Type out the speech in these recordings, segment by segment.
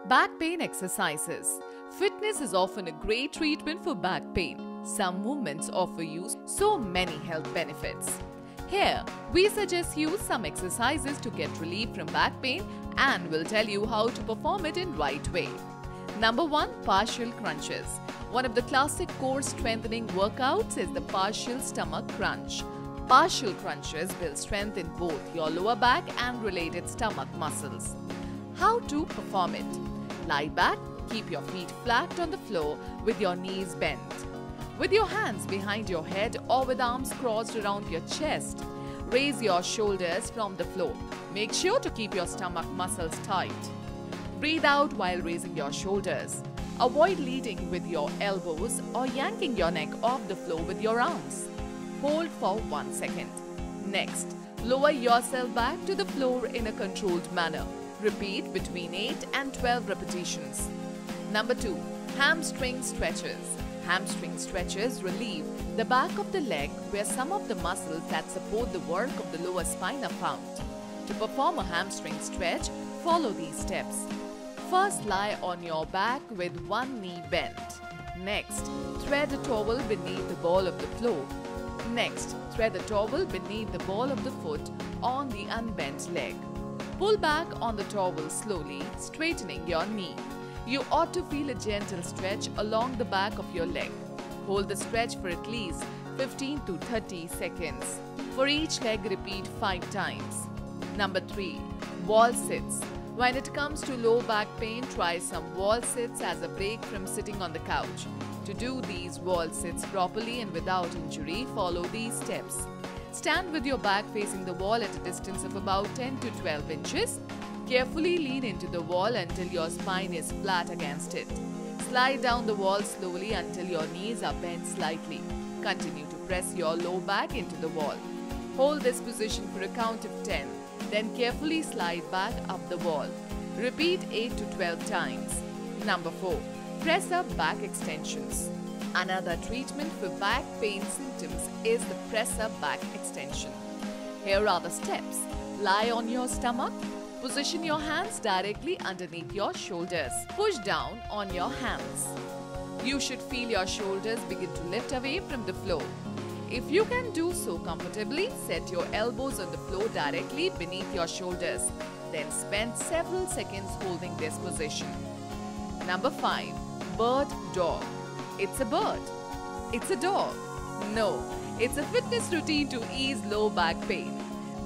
Back pain exercises. Fitness is often a great treatment for back pain. Some movements offer you so many health benefits. Here, we suggest you some exercises to get relief from back pain and will tell you how to perform it in right way. Number 1. Partial crunches. One of the classic core strengthening workouts is the partial stomach crunch. Partial crunches build strength in both your lower back and related stomach muscles. How to perform it? Lie back, keep your feet flat on the floor with your knees bent. With your hands behind your head or with arms crossed around your chest, raise your shoulders from the floor. Make sure to keep your stomach muscles tight. Breathe out while raising your shoulders. Avoid leading with your elbows or yanking your neck off the floor with your arms. Hold for 1 second. Next, lower yourself back to the floor in a controlled manner. Repeat between 8 and 12 repetitions. Number 2. Hamstring stretches. Hamstring stretches relieve the back of the leg where some of the muscles that support the work of the lower spine are found. To perform a hamstring stretch, follow these steps. First, lie on your back with one knee bent. Next, thread a towel beneath the ball of the floor. Next, thread the towel beneath the ball of the foot on the unbent leg. Pull back on the towel slowly, straightening your knee. You ought to feel a gentle stretch along the back of your leg. Hold the stretch for at least 15 to 30 seconds. For each leg, repeat 5 times. Number 3. Wall sits. When it comes to low back pain, try some wall sits as a break from sitting on the couch. To do these wall sits properly and without injury, follow these steps. Stand with your back facing the wall at a distance of about 10 to 12 inches. Carefully lean into the wall until your spine is flat against it. Slide down the wall slowly until your knees are bent slightly. Continue to press your low back into the wall. Hold this position for a count of 10. Then carefully slide back up the wall. Repeat 8 to 12 times. Number 4. Press up back extensions. Another treatment for back pain symptoms is the press up back extension. Here are the steps. Lie on your stomach. Position your hands directly underneath your shoulders. Push down on your hands. You should feel your shoulders begin to lift away from the floor. If you can do so comfortably, set your elbows on the floor directly beneath your shoulders. Then spend several seconds holding this position. Number 5. Bird dog. It's a bird. It's a dog. No, it's a fitness routine to ease low back pain.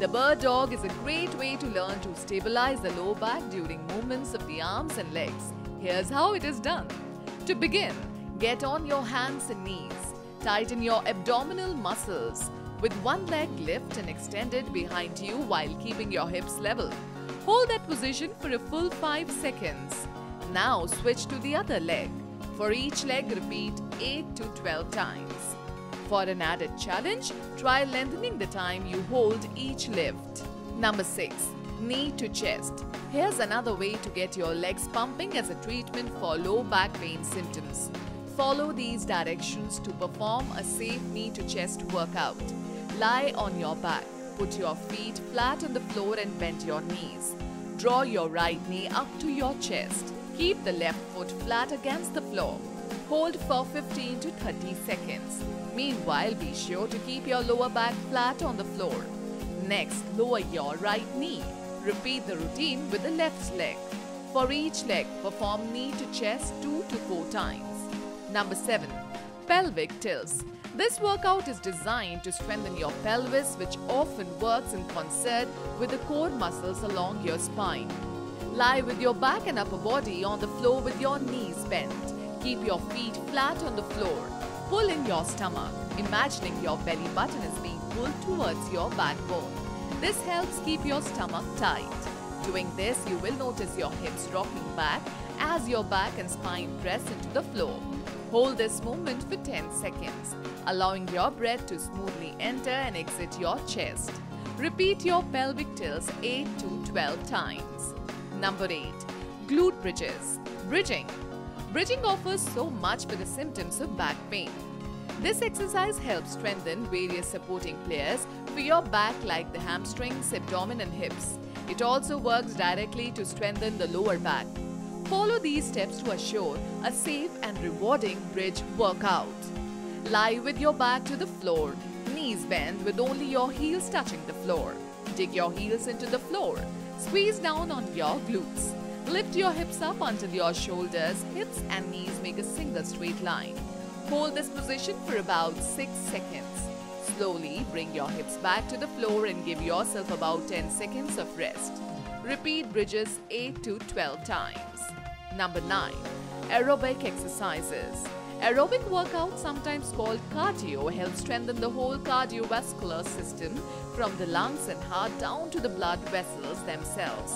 The bird dog is a great way to learn to stabilize the low back during movements of the arms and legs. Here's how it is done. To begin, get on your hands and knees. Tighten your abdominal muscles with one leg lift and extended behind you while keeping your hips level. Hold that position for a full 5 seconds. Now switch to the other leg. For each leg, repeat 8 to 12 times. For an added challenge, try lengthening the time you hold each lift. Number 6. Knee to chest. Here's another way to get your legs pumping as a treatment for low back pain symptoms. Follow these directions to perform a safe knee to chest workout. Lie on your back. Put your feet flat on the floor and bend your knees. Draw your right knee up to your chest. Keep the left foot flat against the floor. Hold for 15 to 30 seconds. Meanwhile, be sure to keep your lower back flat on the floor. Next, lower your right knee. Repeat the routine with the left leg. For each leg, perform knee to chest 2 to 4 times. Number 7. Pelvic tilts. This workout is designed to strengthen your pelvis, which often works in concert with the core muscles along your spine. Lie with your back and upper body on the floor with your knees bent. Keep your feet flat on the floor. Pull in your stomach, imagining your belly button is being pulled towards your backbone. This helps keep your stomach tight. Doing this, you will notice your hips rocking back as your back and spine press into the floor. Hold this movement for 10 seconds, allowing your breath to smoothly enter and exit your chest. Repeat your pelvic tilts 8 to 12 times. Number 8. Glute bridges. Bridging. Bridging offers so much for the symptoms of back pain. This exercise helps strengthen various supporting players for your back like the hamstrings, abdomen and hips. It also works directly to strengthen the lower back. Follow these steps to assure a safe and rewarding bridge workout. Lie with your back to the floor, knees bent with only your heels touching the floor. Dig your heels into the floor. Squeeze down on your glutes. Lift your hips up until your shoulders, hips and knees make a single straight line. Hold this position for about 6 seconds. Slowly bring your hips back to the floor and give yourself about 10 seconds of rest. Repeat bridges 8 to 12 times. Number 9. Aerobic exercises. Aerobic workout, sometimes called cardio, helps strengthen the whole cardiovascular system from the lungs and heart down to the blood vessels themselves.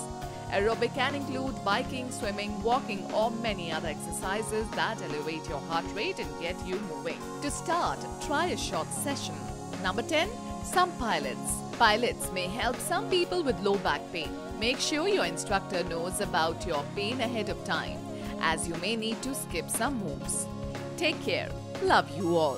Aerobic can include biking, swimming, walking or many other exercises that elevate your heart rate and get you moving. To start, try a short session. Number 10. Some pilates. Pilates may help some people with low back pain. Make sure your instructor knows about your pain ahead of time, as you may need to skip some moves. Take care. Love you all.